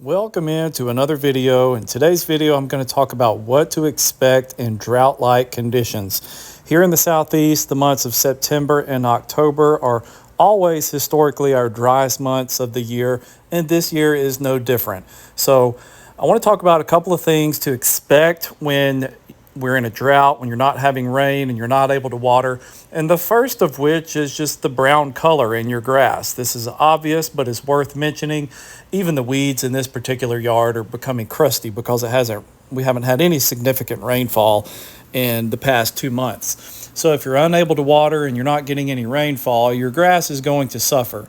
Welcome into another video. In today's video, I'm going to talk about what to expect in drought-like conditions. Here in the Southeast, the months of September and October are always historically our driest months of the year, and this year is no different. So I want to talk about a couple of things to expect when we're in a drought, when you're not having rain and you're not able to water. And the first of which is just the brown color in your grass. This is obvious, but it's worth mentioning. Even the weeds in this particular yard are becoming crusty because we haven't had any significant rainfall in the past 2 months. So if you're unable to water and you're not getting any rainfall, your grass is going to suffer.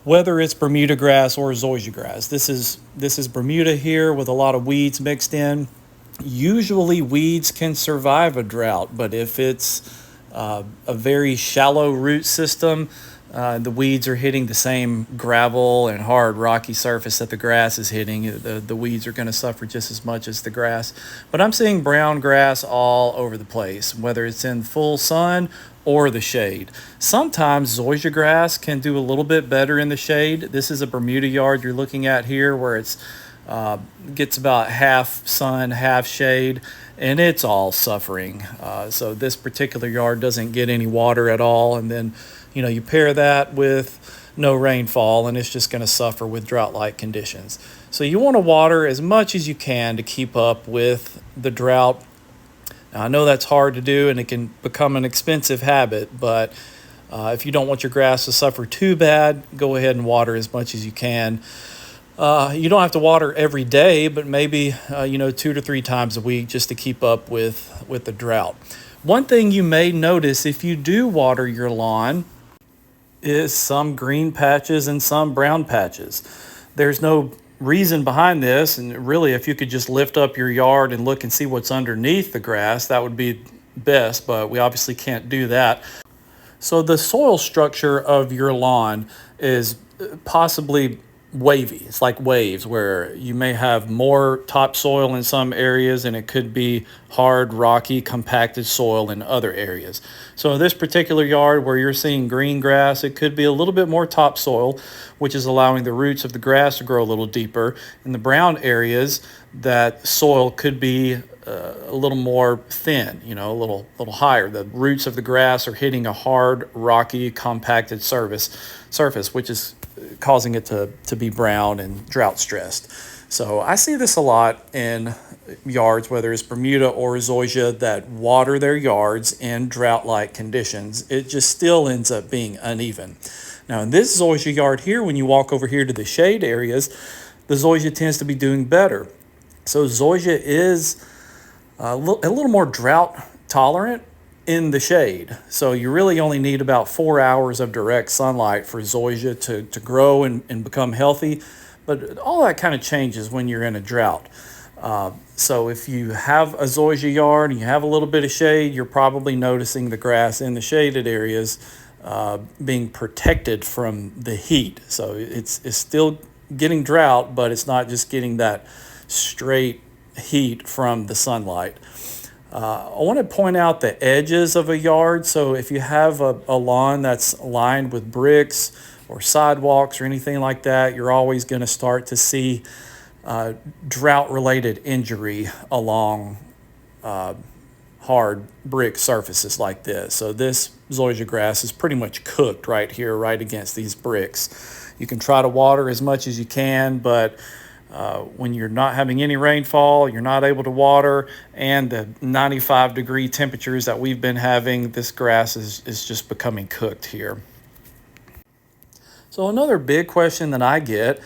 Whether it's Bermuda grass or zoysia grass. This is Bermuda here with a lot of weeds mixed in. Usually weeds can survive a drought, but if it's a very shallow root system, the weeds are hitting the same gravel and hard rocky surface that the grass is hitting, the weeds are going to suffer just as much as the grass. But I'm seeing brown grass all over the place, whether it's in full sun or the shade. Sometimes zoysia grass can do a little bit better in the shade. This is a Bermuda yard you're looking at here where it's gets about half sun, half shade, and it's all suffering. So this particular yard doesn't get any water at all, and then you pair that with no rainfall and it's just going to suffer with drought-like conditions. So you want to water as much as you can to keep up with the drought. Now, I know that's hard to do and it can become an expensive habit, but if you don't want your grass to suffer too bad, go ahead and water as much as you can. You don't have to water every day, but maybe 2 to 3 times a week just to keep up with the drought. One thing you may notice if you do water your lawn is some green patches and some brown patches. There's no reason behind this, and really if you could just lift up your yard and look and see what's underneath the grass, that would be best, but we obviously can't do that. So the soil structure of your lawn is possibly wavy. It's like waves where you may have more topsoil in some areas and it could be hard, rocky, compacted soil in other areas. So in this particular yard where you're seeing green grass, it could be a little bit more topsoil, which is allowing the roots of the grass to grow a little deeper. In the brown areas, that soil could be a little more thin, a little higher. The roots of the grass are hitting a hard, rocky, compacted surface, which is causing it to be brown and drought stressed. So I see this a lot in yards, whether it's Bermuda or zoysia, that water their yards in drought-like conditions. It just still ends up being uneven. Now in this zoysia yard here, when you walk over here to the shade areas, the zoysia tends to be doing better. So zoysia is a little more drought tolerant in the shade. So you really only need about 4 hours of direct sunlight for zoysia to grow and become healthy. But all that kind of changes when you're in a drought. So if you have a zoysia yard and you have a little bit of shade, you're probably noticing the grass in the shaded areas being protected from the heat. So it's still getting drought, but it's not just getting that straight heat from the sunlight. I want to point out the edges of a yard. So if you have a lawn that's lined with bricks or sidewalks or anything like that, you're always going to start to see drought-related injury along hard brick surfaces like this. So this zoysia grass is pretty much cooked right here, right against these bricks. You can try to water as much as you can, but when you're not having any rainfall, you're not able to water, and the 95-degree temperatures that we've been having, this grass is just becoming cooked here. So another big question that I get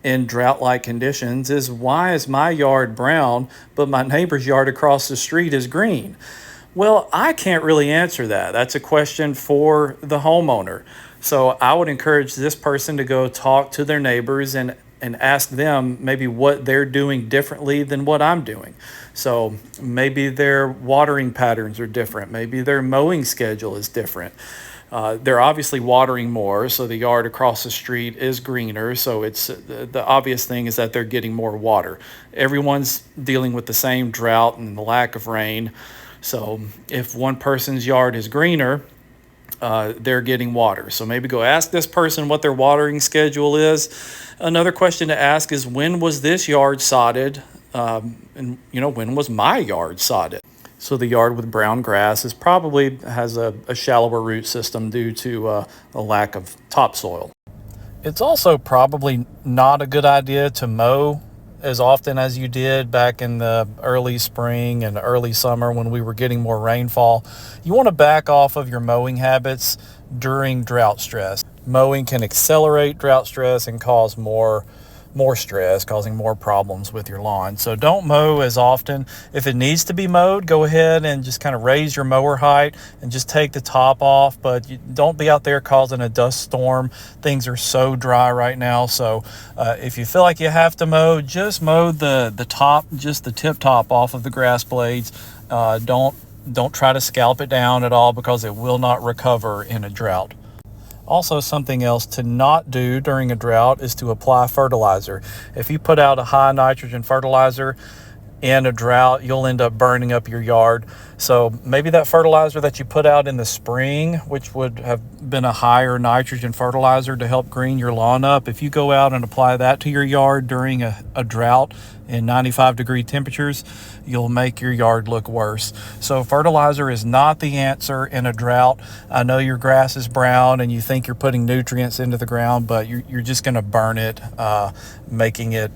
in drought-like conditions is, why is my yard brown, but my neighbor's yard across the street is green? Well, I can't really answer that. That's a question for the homeowner. So I would encourage this person to go talk to their neighbors and ask them maybe what they're doing differently than what I'm doing. So maybe their watering patterns are different. Maybe their mowing schedule is different. They're obviously watering more, so the yard across the street is greener. So it's the obvious thing is that they're getting more water. Everyone's dealing with the same drought and the lack of rain. So if one person's yard is greener, they're getting water. So maybe go ask this person what their watering schedule is. Another question to ask is, when was this yard sodded? And when was my yard sodded? So the yard with brown grass probably has a shallower root system due to a lack of topsoil. It's also probably not a good idea to mow as often as you did back in the early spring and early summer when we were getting more rainfall. You want to back off of your mowing habits during drought stress. Mowing can accelerate drought stress and cause more stress, causing more problems with your lawn. So don't mow as often. If it needs to be mowed, go ahead and just kind of raise your mower height and just take the top off, but don't be out there causing a dust storm. Things are so dry right now. So if you feel like you have to mow, just mow the top, just the tip top off of the grass blades. Don't try to scalp it down at all, because it will not recover in a drought. Also, something else to not do during a drought is to apply fertilizer. If you put out a high nitrogen fertilizer in a drought, you'll end up burning up your yard. So maybe that fertilizer that you put out in the spring, which would have been a higher nitrogen fertilizer to help green your lawn up, if you go out and apply that to your yard during a drought in 95-degree temperatures, you'll make your yard look worse. So fertilizer is not the answer in a drought. I know your grass is brown and you think you're putting nutrients into the ground, but you're just going to burn it, making it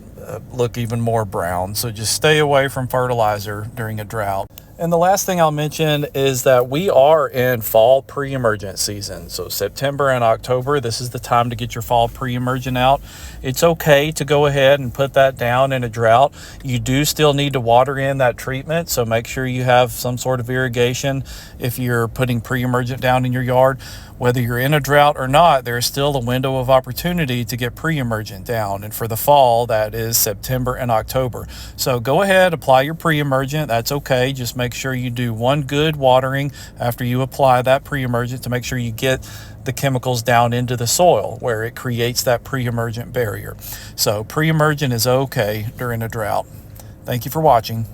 look even more brown. So just stay away from fertilizer during a drought. And the last thing I'll mention is that we are in fall pre-emergent season. So September and October, this is the time to get your fall pre-emergent out. It's okay to go ahead and put that down in a drought. You do still need to water in that treatment, so make sure you have some sort of irrigation if you're putting pre-emergent down in your yard. Whether you're in a drought or not, there's still a window of opportunity to get pre-emergent down. And for the fall, that is September and October. So go ahead, apply your pre-emergent. That's okay. Just make sure you do one good watering after you apply that pre-emergent to make sure you get the chemicals down into the soil where it creates that pre-emergent barrier. So pre-emergent is okay during a drought. Thank you for watching.